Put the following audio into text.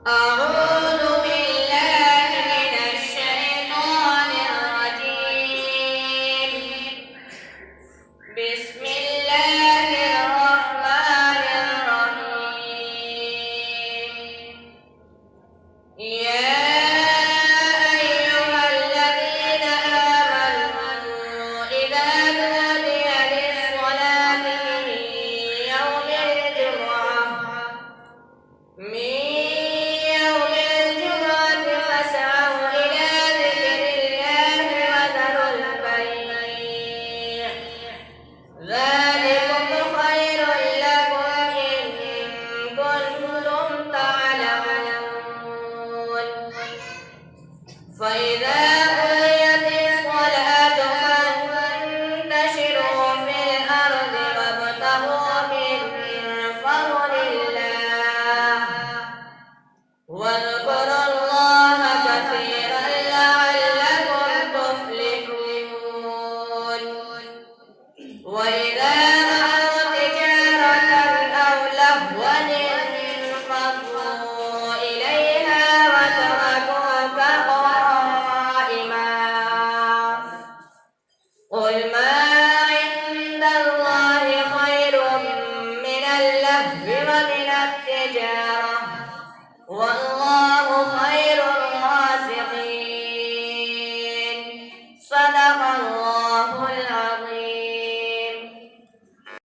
أعوذ بالله من الشيطان الرجيم. بسم الله الرحمن الرحيم. يا أيها الذين آمنوا إذا نودي للصلاة من يوم الجمعة فاسعوا إلى ذكر الله وذروا البيع ذلكم خير لكم إن كنتم تعلمون. فإذا قضيت الصلاة فانتشروا في الأرض وابتغوا من فضل الله واذكروا الله كثيرا لعلكم تفلحون. وإذا رأوا تجارة أو لهوا انفضوا إليها وتركوك قائما. قل ما